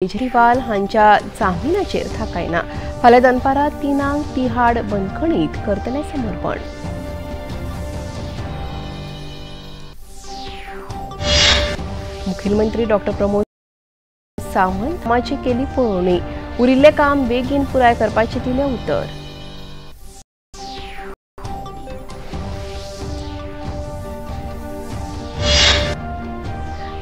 केजरीवाल हांच्या जामिनाचेर थाकायना। फाल्यां दनपारां 3 तिहाड बंदखणीत करतले समर्पण। मुखेलमंत्री डॉ. प्रमोद सावंत हांची केली पळोवणी, उरिल्लें काम बेगीन पुराय करपाचें दिलें उतर।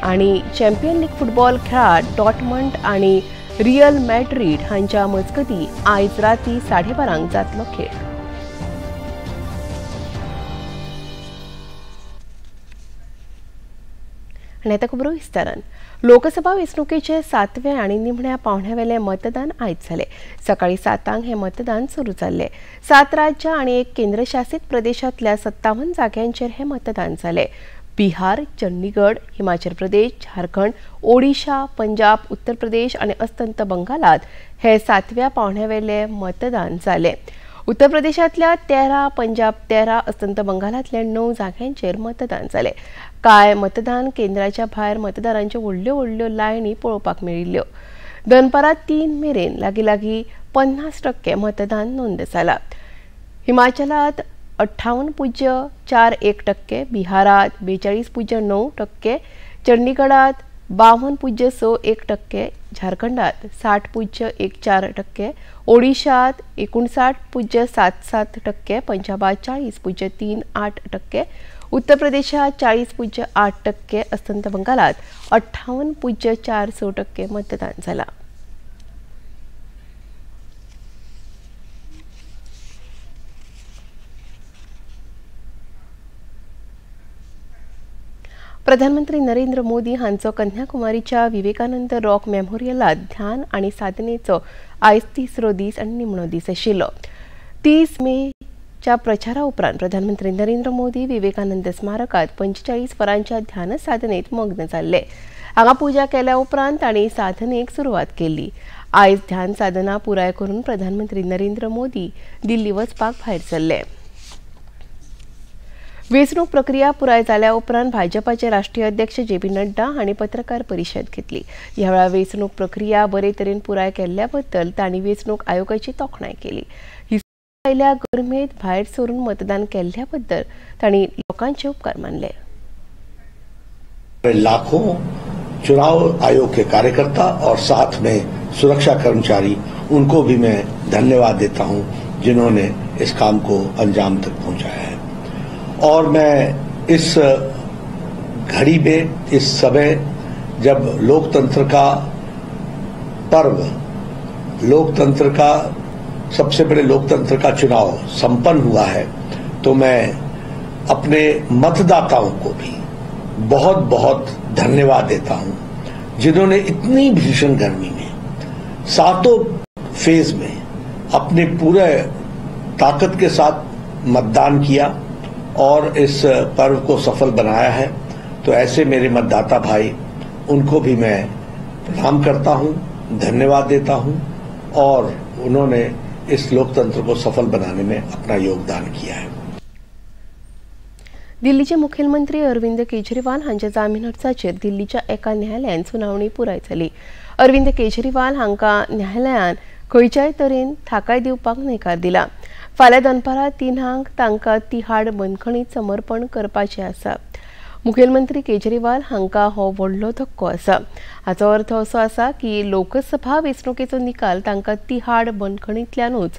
आणि चॅम्पियन लीग फुटबॉल खेळात डॉर्टमंड आणि रियल मॅड्रिड हांच्या मजगती आयज राती 12:30 जातलो खेळ। आनी आतां खबरो विस्तारान। लोकसभा वेंचणुकेचे 7वें आनी निमण्या पावंड्यावेलें मतदान आयज जालें। सकाळीं 7 हे मतदान सुरू जाल्लें। 7 राज्यां आनी 1 केंद्रशासीत प्रदेशांतल्या 57 जाग्यांचेर हे मतदान जालें। बिहार, चंडीगड, हिमाचल प्रदेश, झारखंड, ओडिशा, पंजाब, उत्तर प्रदेश आनी अस्तंत बंगालात हे 7व्या पावंड्यावेले मतदान जालें। उत्तर प्रदेशांतल्या 13, पंजाब 13, अस्तंत बंगालांतल्या 9 जाग्यांचेर मतदान जालें। कांय मतदान केंद्राच्या भायर मतदारांच्यो व्हडल्यो लायनी पळोवपाक मेळिल्ल्यो। दनपारां 3 मेरेन लागीं 50% मतदान नोंद जालां। हिमाचलांत 58.41%, बिहारात 42.9%, चंडीगडात 52.61%, झारखंडात 60.14%, ओडिशात 59.77%, पंजाबात 40.38%, उत्तर प्रदेशात 40.8%, अस्तंत बंगालात 58.46% मतदान जालां। प्रधानमंत्री नरेंद्र मोदी हांचो कन्याकुमारीच्या विवेकानंद रॉक मेमोरियलात ध्यान आनी साधनेचो आयज 3रो दीस आनी निमणो दीस आशिल्लो। 30 मेच्या प्रचारा उपरांत प्रधानमंत्री नरेंद्र मोदी विवेकानंद स्मारकात 45 वरांच्या ध्यान साधनेत मग्न जाल्ले। हांगा पुजा केल्या उपरांत तांणी साधनेक सुरवात केली। आयज ध्यान साधना पुराय करून प्रधानमंत्री नरेंद्र मोदी दिल्ली वचपाक भायर सरले। वेंचणूक प्रक्रिया पुराय जाल्या उपरांत भाजपाचे राष्ट्रीय अध्यक्ष जे.पी. नड्डा हांणी पत्रकार परिशद घेतली। ह्या वेळार वेंचणूक प्रक्रिया बरे तरेन पुराय केल्ल्या बद्दल तांणी वेंचणूक आयोगाची तोखणाय केली। आयल्या गरमेत भायर सरून मतदान केल्ल्या बद्दल तांणी लोकांचे उपकार मानले। लाखों चुनाव आयोग के कार्यकर्ता और साथ में सुरक्षा कर्मचारी, उनको भी मैं धन्यवाद देता हूं जिन्होंने इस काम को अंजाम तक पहुंचाया है। और मैं इस घड़ी में, इस समय जब लोकतंत्र का पर्व, लोकतंत्र का सबसे बड़े लोकतंत्र का चुनाव संपन्न हुआ है, तो मैं अपने मतदाताओं को भी बहुत बहुत धन्यवाद देता हूं जिन्होंने इतनी भीषण गर्मी में 7 फेज में अपने पूरे ताकत के साथ मतदान किया और इस पर्व को सफल बनाया है। तो ऐसे मेरे मतदाता भाई, उनको भी मैं प्रणाम करता हूं, धन्यवाद देता हूं और उन्होंने इस लोकतंत्र को सफल बनाने में अपना योगदान किया है। दिल्लीचे मुखेलमंत्री अरविंद केजरीवाल हांच्या जामीन अर्जाचेर दिल्लीच्या एका न्यायालयान सुनावणी पुराय जाली। अरविंद केजरीवाल हांकां न्यायालयान खंयच्याय तरेन थाकाय दिवपाक न्हयकार दिला। फाल्यां दनपारां 3 तांकां तिहाड बंदखणीत समर्पण करपाचें आसा। मुखेलमंत्री केजरीवाल हांकां हो व्हडलो धक्को आसा। हाचो अर्थ असो आसा की लोकसभा वेंचणुकेचो निकाल तांकां तिहाड बंदखणींतल्यानूच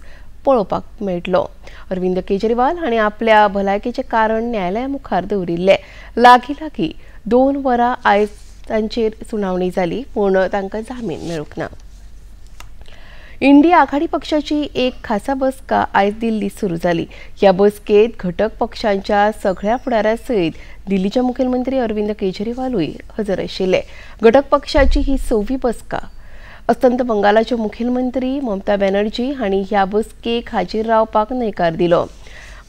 पळोवपाक मेळटलो। अरविंद केजरीवाल हांणी आपल्या भलायकेचें कारण न्यायालया मुखार दवरिल्लें। लागीं 2 वरां आयज तांचेर सुनावणी जाली, पूण तांकां जामीन मेळूंक ना। इंडिया आघाडी पक्षाची एक खासा बसका आयज दिल्लीत सुरू जाली। ह्या बसकेत घटक पक्षांच्या सगळ्या फुडाऱ्यां सयत दिल्लीचे मुखेलमंत्री अरविंद केजरीवालूय हजर आशिल्ले। घटक पक्षाची ही 6वी बसका। अस्तंत बंगालाच्यो मुखेलमंत्री ममता बॅनर्जी हांणी ह्या बसकेक हाजीर रावपाक न्हयकार दिलो।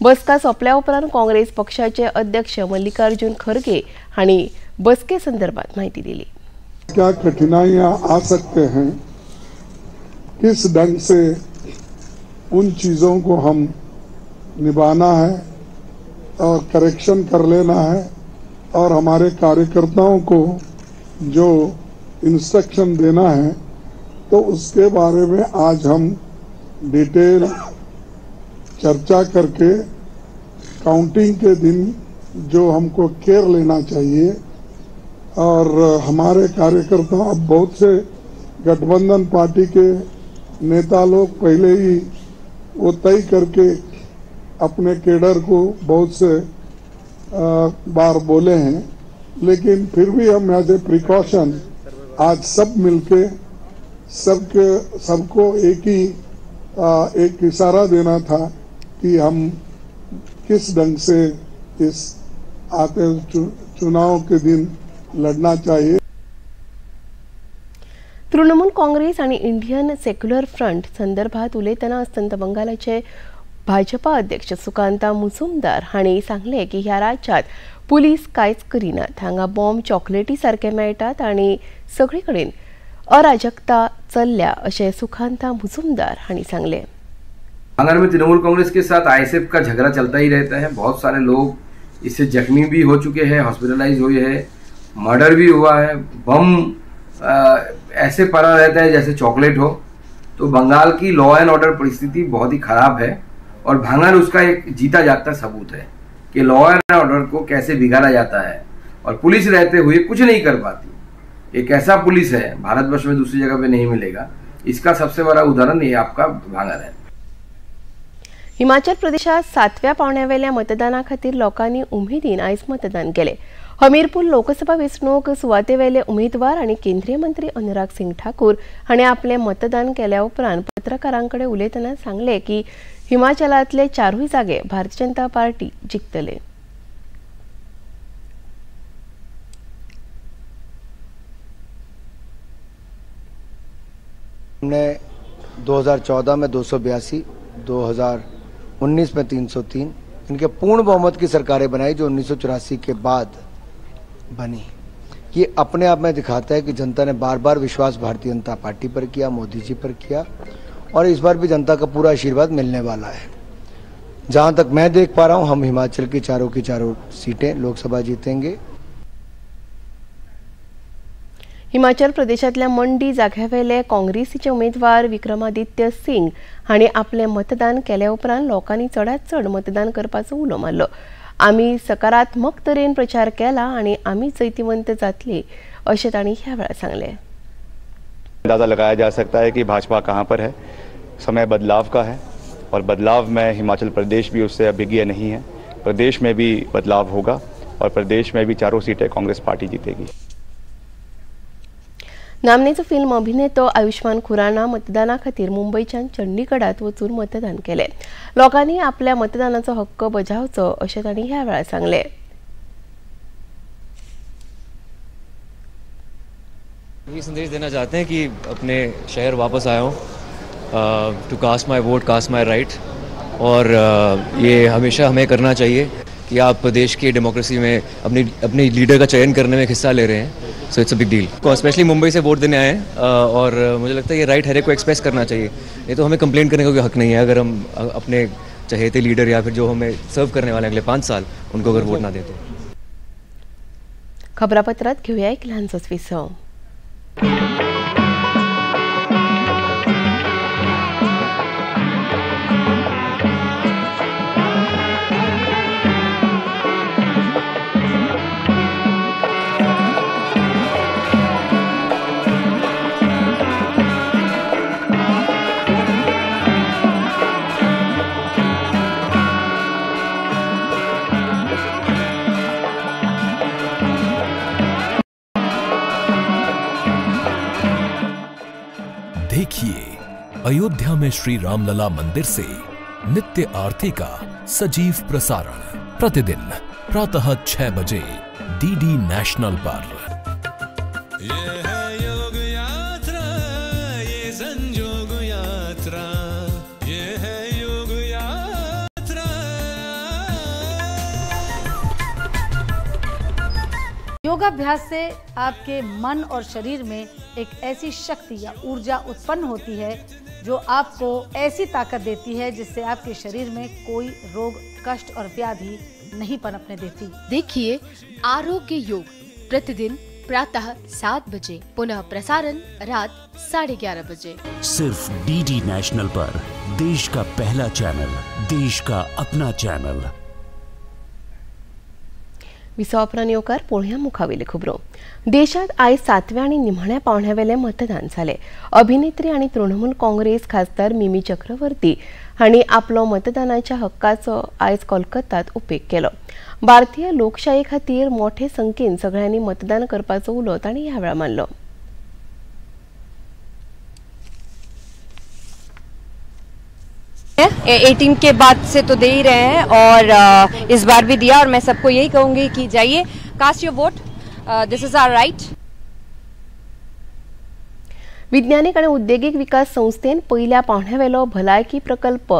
बसका सोंपल्या उपरांत काँग्रेस पक्षाचे अध्यक्ष मल्लिकार्जुन खरगे हांणी बसके संदर्भात माहिती दिली। क्या कठिनाइयां आ सकते हैं, किस ढंग से उन चीज़ों को हम निभाना है और करेक्शन कर लेना है और हमारे कार्यकर्ताओं को जो इंस्ट्रक्शन देना है तो उसके बारे में आज हम डिटेल चर्चा करके काउंटिंग के दिन जो हमको केयर लेना चाहिए, और हमारे कार्यकर्ता अब बहुत से गठबंधन पार्टी के नेता लोग पहले ही वो तय करके अपने केडर को बहुत से बार बोले हैं, लेकिन फिर भी हम एज ए प्रिकॉशन आज सब मिलके सबको एक इशारा देना था कि हम किस ढंग से इस आते चुनाव के दिन लढना चाहिए। तृणमूल काँग्रेस आणि इंडियन सेक्युलर फ्रंट संदर्भात उलयतना अस्तंत बंगालाचे भाजपा अध्यक्ष सुकांता मुजुमदार हांणी सांगले की ह्या राज्यात पुलीस कांयच करिनात, हांगा बॉम्ब चॉकलेटी सारखे मेळटात आणि सगळीकडेन अराजकता चल्ल्या अशें सुकांता मुजुमदार हांणी सांगले। तेलंगाना में तृणमूल कांग्रेस के साथ आईएसएफ का झगड़ा चलता ही रहता है। बहुत सारे लोग इससे जख्मी भी हो चुके हैं, हॉस्पिटलाइज हुए हैं, मर्डर भी हुआ है, बम ऐसे पड़ा रहता है जैसे चॉकलेट हो। तो बंगाल की लॉ एंड ऑर्डर परिस्थिति बहुत ही खराब है और भांगड़ उसका एक जीता जागता सबूत है कि लॉ एंड ऑर्डर को कैसे बिगाड़ा जाता है और पुलिस रहते हुए कुछ नहीं कर पाती। एक ऐसा पुलिस है भारतवर्ष में दूसरी जगह पे नहीं मिलेगा। इसका सबसे बड़ा उदाहरण ये आपका भांगड़ है। हिमाचल प्रदेशात 7व्या पावण्यावेल्या मतदाना खातीर लोकांनी उमेदीन आयज मतदान केले। हमीरपूर लोकसभा वेंचणूक सुवातेवेले उमेदवार आणि केंद्रीय मंत्री अनुराग सिंग ठाकूर हांणी आपले मतदान केल्या उपरांत पत्रकारांकडे उलयतना सांगले की हिमाचलातले 4 जागे भारतीय जनता पार्टी जिखतले। हमने 2014 में 282, 2019 में 303 इनके पूर्ण बहुमत की सरकारें बनाई जो 1984 के बाद बनी। ये अपने आप में दिखाता है कि जनता ने बार बार विश्वास भारतीय जनता पार्टी पर किया, मोदी जी पर किया, और इस बार भी जनता का पूरा आशीर्वाद मिलने वाला है। जहां तक मैं देख पा रहा हूं, हम हिमाचल की चारों सीटें लोकसभा जीतेंगे। हिमाचल प्रदेशातल्या मंडी जाग्यावेले काँग्रेसीचे उमेदवार विक्रमादित्य सिंग हांणी आपले मतदान केल्या उपरांत लोकांनी चडांत चड मतदान करपाचो उलो मारलो। आमी सकारात्मक तरेन प्रचार केला आणि आमी जैतिवंत जातली अशें तांणी ह्या वेळार सांगले। अंदाजा लगाया जा सकता है कि भाजपा कहां पर है। समय बदलाव का है और बदलाव में हिमाचल प्रदेश भी उससे अभिज्ञ नहीं है। प्रदेश में भी बदलाव होगा और प्रदेश में भी 4 सीटें कांग्रेस पार्टी जीतेगी। नामनेचो फिल्म अभिनेतो आयुष्मान खुराना मतदाना खातीर मुंबईच्या चंडीगडात वचून मतदान केले। लोकांनी आपल्या मतदानाचो हक्क बजावचो अशें तांणी ह्या वेळार सांगले। ये संदेश देना चाहते हैं कि अपने शहर वापस आया हूँ, to cast my vote, cast my right, और ये हमेशा हमें करना चाहिए कि आप देश की डेमोक्रेसी में अपने लीडर का चयन करने में हिस्सा ले रहे हैं। So it's a big deal. Specially Mumbai से वोट देने आए हैं और मुझे लगता है ये राइट हर एक को एक्सप्रेस करना चाहिए। नहीं तो हमें कंप्लेंट करने का कोई हक नहीं है अगर हम अपने चहेते लीडर या फिर जो हमें सर्व करने वाले अगले 5 साल उनको अगर वोट ना देते। खबरापत्रात घेऊया एक लहानसो विसव। देखिए अयोध्या में श्री रामलला मंदिर से नित्य आरती का सजीव प्रसारण प्रतिदिन प्रातः 6 बजे डीडी नेशनल पर। ये है योग यात्रा, ये संयोग यात्रा, ये है योग यात्रा। योगाभ्यास से आपके मन और शरीर में एक ऐसी शक्ति या ऊर्जा उत्पन्न होती है जो आपको ऐसी ताकत देती है जिससे आपके शरीर में कोई रोग, कष्ट और व्याधि नहीं पनपने देती। देखिए आरोग्य योग प्रतिदिन प्रातः 7 बजे, पुनः प्रसारण रात 11:30 बजे। सिर्फ डीडी नेशनल पर, देश का पहला चॅनल, देश का अपना चॅनल। विसावपरान येवकार पळोवया मुखावेली खबरो। देशात आयज 7व्या आणि निमाण्या पावण्यावेले मतदान जाले। अभिनेत्री आणि तृणमूल काँग्रेस खासदार मिमी चक्रवर्ती हांणी आपलो मतदानाच्या हक्काचो आयज कोलकातात उपेग केलो। भारतीय लोकशाये खातीर मोठे संख्येन सगळ्यांनी मतदान करपाचो उलो तांणी ह्या वेळार मारलो। ए टीम के बाद से तो दे ही रहे हैं और इस बार भी दिया, और मैं सबको यही कहूंगी कि जाइए, cast your vote, this is our right. विज्ञानिक आणि उद्देगीक विकास संस्थेन पहिल्या पावण्यावेलो भलायकी प्रकल्प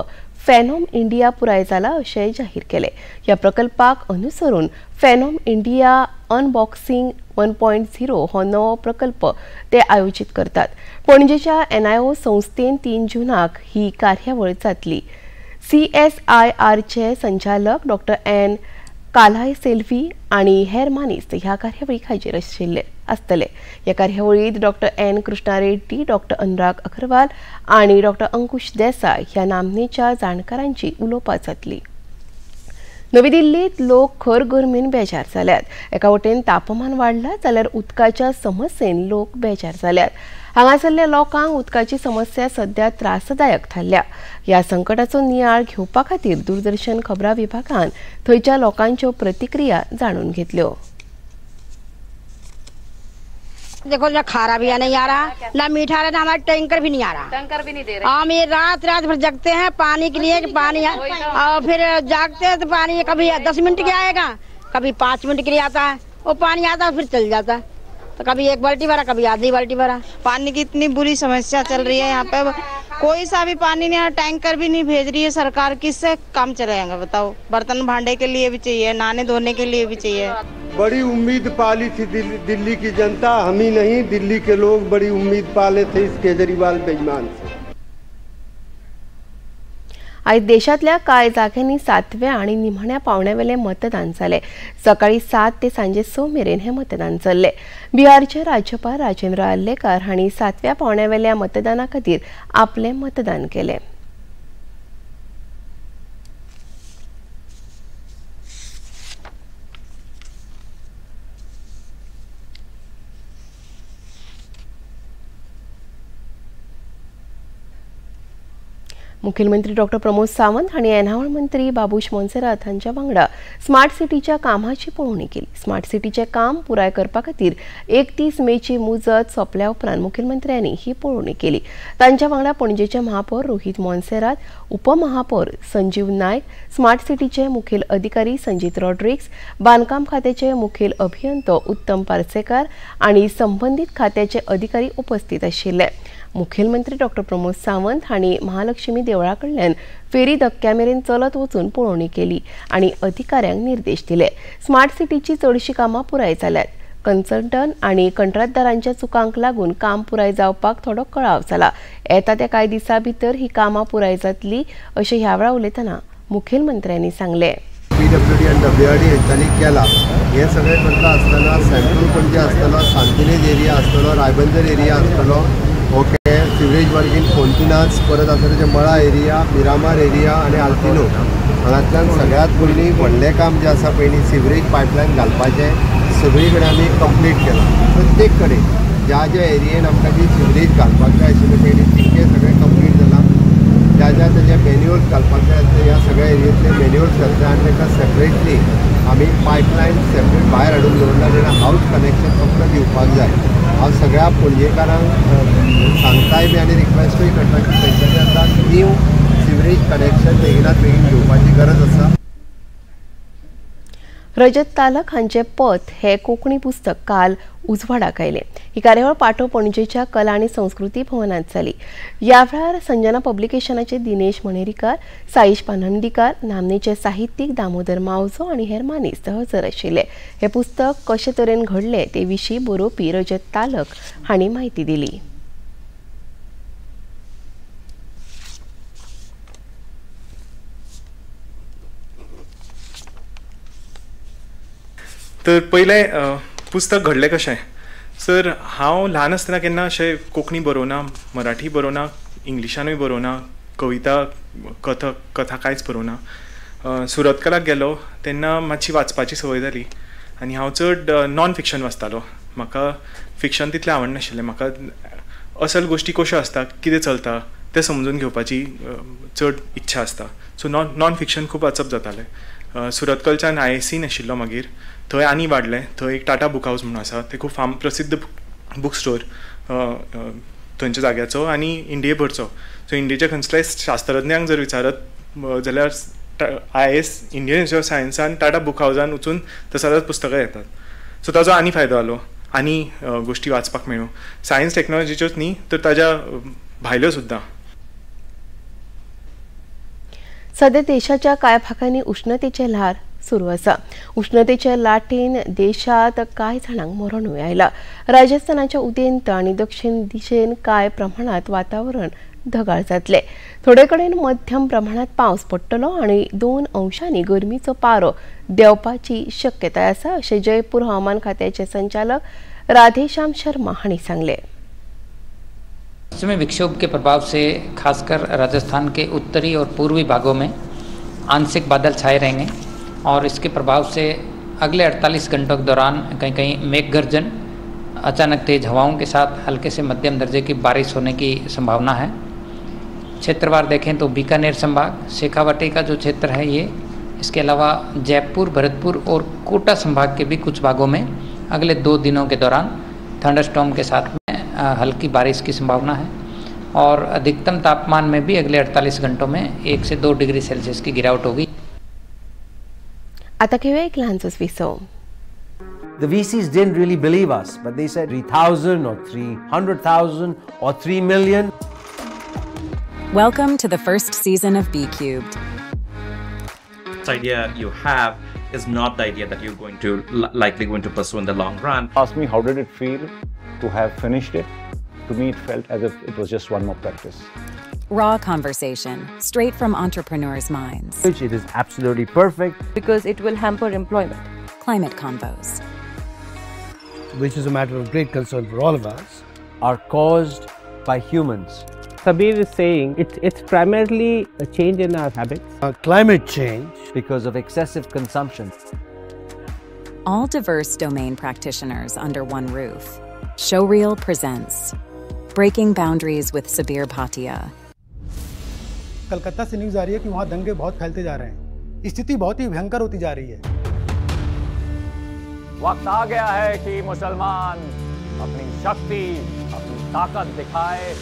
फॅनोम इंडिया पुराय जाला अशें जाहीर केले। या प्रकल्पाक अनुसरून फॅनोम इंडिया अनबॉक्सिंग 1.0 हो नवो प्रकल्प ते आयोजित करतात। पणजेच्या NIO संस्थेन 3 जूनाक ही कार्यावळ जातली। CSIRचे संचालक डॉ. एन काल्हाय सेल्वी आणि हेर मानिस्त ह्या कार्यावळीक हाजीर आसतले। या कार्यावळीत डॉ. एन कृष्णा रेड्डी, डॉ. अनुराग अग्रवाल आणि डॉ. अंकुश देसाई ह्या नामनेच्या जाणकारांची उलोवपां जातली। नवी दिल्लीत लोक खर गरमेन बेजार जाल्यात। एका वटेन तापमान वाढला जाल्यार उदकाच्या समस्येन लोक बेजार जाल्यात। हांगासरल्या लोकांक उदकाची समस्या सध्या त्रासदायक थारल्या। या संकटाचो नियाळ घेवपा खातीर दूरदर्शन खबरां विभागान थंयच्या लोकांच्यो प्रतिक्रिया जाणून घेतल्यो। देखो, ना खारा भी नहीं आ रहा, ना मीठा आ रहा, ना हमारा टैंकर भी नहीं आ रहा। टैंकर भी नहीं दे रहे। हम ये रात भर जगते हैं पानी के लिए कि पानी, और फिर जागते हैं तो पानी कभी 10 मिनट के आएगा, कभी 5 मिनट के लिए आता है। वो पानी आता है फिर चल जाता है, तो कभी 1 बाल्टी भरा, कभी आधी बाल्टी भरा। पानी की इतनी बुरी समस्या चल रही है यहाँ पे, कोई सा भी पानी नहीं आ, टैंकर भी नहीं भेज रही है सरकार। किससे काम चलेगा बताओ? बर्तन भांडे के लिए भी चाहिए, नहाने धोने के लिए भी चाहिए। बड़ी उम्मीद पाली थी दिल्ली की जनता, हम ही नहीं दिल्ली के लोग बड़ी उम्मीद पाले थे इस केजरीवाल बेईमान से। आज देशातल्या कांय जाग्यांनी 7व्या आणि निमाण्या पावण्यावेले मतदान जाले। सकाळी 7 ते सांजे 6 मेरेन हे मतदान चल्ले। बिहारचे राज्यपाल राजेंद्र आर्लेकर हांणी 7व्या पावण्यावेल्या मतदाना खातीर आपले मतदान केले। मुख्यमंत्री डॉ. प्रमोद सावंत हांणी येणावळ मंत्री बाबूश मोन्सेरात हांच्या वांगडा स्मार्ट सिटीच्या कामाची पळोवणी केली। स्मार्ट सिटीचे काम पुराय करपा खातीर 31 मेची मुजत सोंपल्या उपरांत मुख्यमंत्र्यांनी ही पळोवणी केली। तांच्या वांगडा पणजेचे महापौर रोहित मोन्सेरात, उपमहापौर संजीव नायक, स्मार्ट सिटीचे मुखेल अधिकारी संजीत रॉड्रिक्स, बांदकाम खात्याचे मुखेल अभियंतो उत्तम पार्सेकार आणि संबंधित खात्याचे अधिकारी उपस्थित आशिल्ले। मुख्यमंत्री डॉ. प्रमोद सावंत हांणी महालक्ष्मी देवळा कडल्यान फेरी धक्क्या मेरेन चलत वचून पळोवणी केली आणि अधिकाऱ्यांक निर्देश दिले। स्मार्ट सिटीची चडशी कामां पुराय जाल्यात। कन्सल्टंट आणि कंत्राटदारांच्या चुकांक लागून काम पुराय जावपाक थोडो कळाव जाला। येता त्या कांय दिसां भितर ही कामां पुराय जातली अशें ह्या वेळार उलयतना मुख्यमंत्र्यांनी सांगले। PWD आणि WRD यांनी केला। हे सगळे करता आसतना सेंट्रल पणजे आसतलो, सांतिनेज एरिया आसतलो, रायबंदर एरिया आसतलो, ओके, सिवरेज वर्गीन फोंटिनाज, परत आसतले मळा एरिया, मिरामार एरिया आणि आल्तिनो हांगांतल्यान सगळ्यात पयलीं व्हडलें काम जें आसा पयलीं सिवरेज पायपलायन घालपाचें सगळी कडेन आमी कंप्लीट केलां। प्रत्येक कडेन ज्या ज्या एरियेन आमकां जी सिवरेज घालपाक जाय आशिल्लें पयलीं तितकें सगळें कंप्लीट जालां। ज्या ज्या तेजे मॅन्युअल्स घालपाक जाय आसले ह्या सगळ्या एरियेंतले मॅन्युअल्स घातले आनी ताका सेपरेटली आमी पायपलायन सेपरेट भायर हाडून दवरला, जेन्ना हावस कनेक्शन फक्त दिवपाक जाय। हांव सगळ्या पणजेकारांक सांगताय बी आनी रिक्वेस्टूय करता की तेंच्यांनी आतां न्यू सिवरेज कनेक्शन बेगिनात बेगीन घेवपाची गरज आसा। रजत तालक हांचे पथ हे कोंकणी पुस्तक काल उजवाडाक आयले। ही कार्यावळ पाटो पणजेच्या कला आणि संस्कृती भवनात जाली। ह्या वेळार संजना पब्लिकेशनाचे दिनेश मणेरीकार, साईश पानंदीकार, नामनेचे साहित्यीक दामोदर मावजो आणि हेर मानिस्त हजर आशिल्ले। हे पुस्तक कशे तरेन घडले ते विशीं बरोवपी रजत तालक हांणी माहिती दिली। तर पहिले पुस्तक घडलें कशें सर हांव ल्हान आसतना केन्ना अशें कोंकणी बरोवना, मराठी बरोवना, इंग्लिशानूय बरोवना, कविता कथा कांयच बरोवना. सुरत कलाक गेलो तेन्ना मातशी वाचपाची संवय जाली आनी हांव चड नॉन फिक्शन वाचतालो. म्हाका फिक्शन तितलें आवडनाशिल्लें. म्हाका असल गोश्टी कश्यो आसता, कितें चलता तें समजून घेवपाची चड इच्छा आसता. सो नॉन फिक्शन खूब वाचप जातालें. सुरतकलच्यान IISc आशिल्लो मागीर, थंय आनी वाडलें. थंय एक टाटा बूक हावस म्हणून आसा, ते खूब प्रसिद्ध बूक स्टोर थंयच्या जाग्याचो आनी इंडियेभरचो. सो इंडियेच्या खंयच्याय शास्त्रज्ञांक जर विचारत जाल्यार IIS इंडियन इन्स्टिट्यूट ऑफ सायन्सान टाटा बूक हावसान वचून ते सदांच पुस्तकां येतात. सो ताजो आनी फायदो जालो, आनी गोश्टी वाचपाक मेळ्ळ्यो. सायन्स टॅक्नॉलॉजीच्योच न्ही तर ताज्या भायल्यो सुद्दां. सध्या देशाच्या कांय भागांनी उष्णतेचे ल्हार सुरू आसा. उष्णतेच्या लाटेन देशात कांय जाणांक मरणूय आयला. राजस्थानाच्या उदेंत आनी दक्षिण दिशेन कांय प्रमाणात वातावरण ढगाळ जातले. थोडे कडेन मध्यम प्रमाणात पावस पडटलो आनी 2 अंशांनी गरमीचो पारो देंवपाची शक्यताय आसा, अशें जयपूर हवामान खात्याचे संचालक राधेश्याम शर्मा हांणी सांगले. पश्चिमी विक्षोभ के प्रभाव से खासकर राजस्थान के उत्तरी और पूर्वी भागों में आंशिक बादल छाए रहेंगे और इसके प्रभाव से अगले 48 घंटों के दौरान कहीं कहीं मेघ गर्जन, अचानक तेज हवाओं के साथ हल्के से मध्यम दर्जे की बारिश होने की संभावना है. क्षेत्रवार देखें तो बीकानेर संभाग, शेखावाटी का जो क्षेत्र है ये, इसके अलावा जयपुर, भरतपुर और कोटा संभाग के भी कुछ भागों में अगले 2 दिनों के दौरान थंडरस्टॉर्म के साथ में हल्की बारिश की संभावना है. और अधिकतम तापमान में भी अगले 48 घंटों में 1 से 2 डिग्री सेल्सियस की गिरावट होगी. आता घेऊया एक लहानसोच विसव. The VCs didn't really believe us, but they said 3,000 or 300,000 or 3 million. Welcome to the first season of B Cubed. This idea you have is not the idea that you're going to likely going to pursue in the long run. Ask me how did it feel to have finished it. To me it felt as if it was just one more practice. Raw conversation, straight from entrepreneurs' minds. It is absolutely perfect because it will hamper employment. Climate convos, which is a matter of great concern for all of us, are caused by humans. Sabir is saying it's primarily a change in our habits. Climate change because of excessive consumption. All diverse domain practitioners under one roof. Showreel presents Breaking Boundaries with Sabir Bhatia. Calcutta से news आ रही है कि वहाँ दंगे बहुत फैलते जा रहे हैं. स्थिति बहुत ही भयंकर होती जा रही है. वक्त आ गया है कि मुसलमान अपनी शक्ति, अपनी ताकत दिखाए,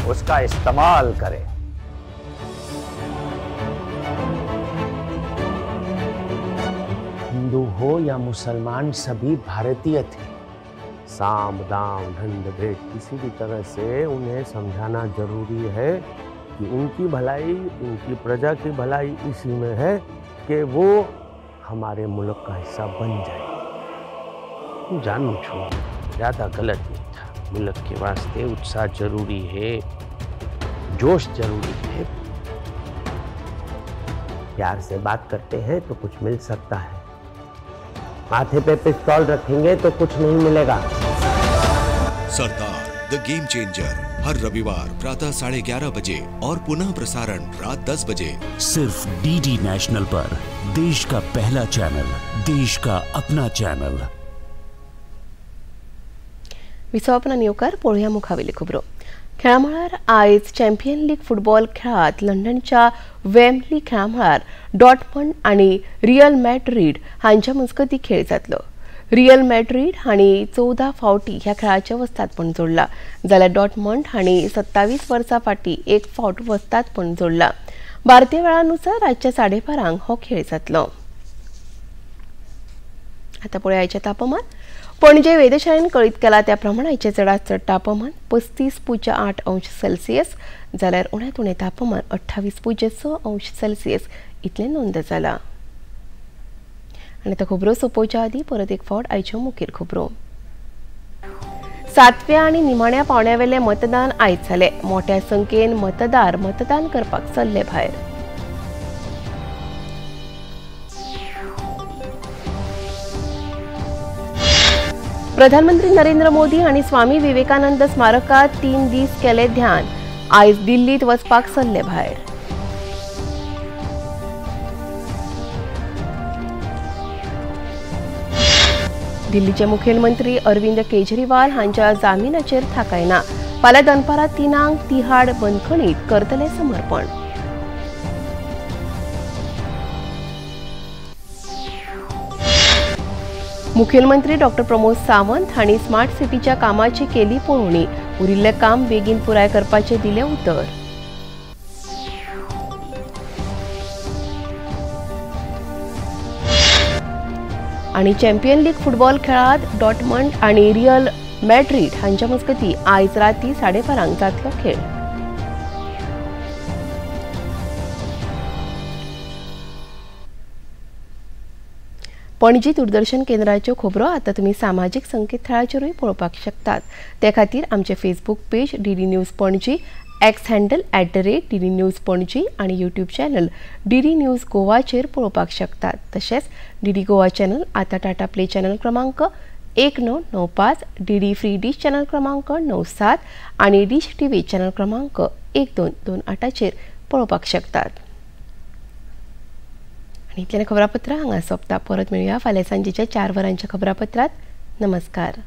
उसका इस्तेमाल करें. हिंदू हो या मुसलमान सभी भारतीय थे. साम दाम दंड भेद किसी भी तरह से उन्हें समझाना जरूरी है कि उनकी भलाई, उनकी प्रजा की भलाई इसी में है कि वो हमारे मुल्क का हिस्सा बन जाए. जानबूझकर ज़्यादा गलत नहीं था. मुल्क के वास्ते उत्साह जरूरी है, जोश जरूरी है. प्यार से बात करते हैं तो कुछ मिल सकता है. माथे पे पिस्तौल रखेंगे तो कुछ नहीं मिलेगा. सरदार द गेम चेंजर हर रविवार प्रातः 11:30 बजे और पुनः प्रसारण रात 10 बजे. सिर्फ DD नेशनल पर. देश का पहला चैनल, देश का अपना चॅनल. विसवापना नियोकार पळोवया मुखावेली खबरो. खेळामळार आयज चॅम्पियन लीग फुटबॉल खेळात लंडनच्या वेम्बली खेळामळार डॉर्टमंड आणि रियल मॅड्रिड हांच्या मजगती खेळ जातलो. रियल मॅड्रिड हांणी 14 फावटी ह्या खेळाचें वस्तादपण जोडला, जाल्यार डॉर्टमंड हांणी 27 वर्सां फाटीं 1 फावट वस्तादपण जोडला. भारतीय वेळानुसार रातच्या 12:30 हो खेळ जातलो. आता पळोवया आयचें तापमान. पणजे वेधशाळेन कळीत केला त्या प्रमाण आयचें चडांत चड तापमान 35.8 अंश सेल्सियस, जाल्यार उण्यांत उणें तापमान 28.6 अंश सेल्सियस इतलें नोंद जाला. आनी आतां खबरो सोंपोवच्या आदीं परत एक फावट आयच्यो मुखेल खबरो. 7व्या आनी निमाण्या पावण्यावेलें मतदान आयज जालें. मोठ्या संख्येन मतदार मतदान करपाक सरले भायर. प्रधानमंत्री नरेंद्र मोदी आणि स्वामी विवेकानंद स्मारकात 3 दीस केले ध्यान. आयज दिल्लीत वचपाक सरले भायर. दिल्लीचे मुखेलमंत्री अरविंद केजरीवाल हांच्या जामीनाचेर थाकायना. फाल्यां दनपारां 3 तिहाड बंदखणीत करतले समर्पण. मुखेलमंत्री डॉक्टर प्रमोद सावंत हांणी स्मार्ट सिटीच्या कामाची केली पळोवणी. उरिल्लें काम बेगीन पुराय करपाचे दिले उतर. आणि चॅम्पियन लीग फुटबॉल खेळात डॉर्टमंड आणि रियल मॅड्रिड हांच्या मजगती आयज राती 12:30 जातलो खेळ. पणजी दूरदर्शन केंद्राच्यो खबरो आता तुम्ही सामाजिक संकेतथळाचेरूय पळोवपाक शकतात. ते खातीर आमचे Facebook page DD news Panaji, x handle @DD news Panaji आणि यूट्यूब चॅनल डीडी न्यूज गोवाचेर पळोवपाक शकतात. तशेंच डीडी गोवा चॅनल आता टाटा प्ले चॅनल क्रमांक 1995, डीडी फ्री डिश चॅनल क्रमांक 97 आणि डिश टीव्ही चॅनल क्रमांक 1228चेर पळोवपाक शकतात. आणि इतल्यान खबरापत्र हांगा सोंपता. परत मेळुया फाल्यां सांजेच्या 4 वरांच्या खबरापत्रात. नमस्कार.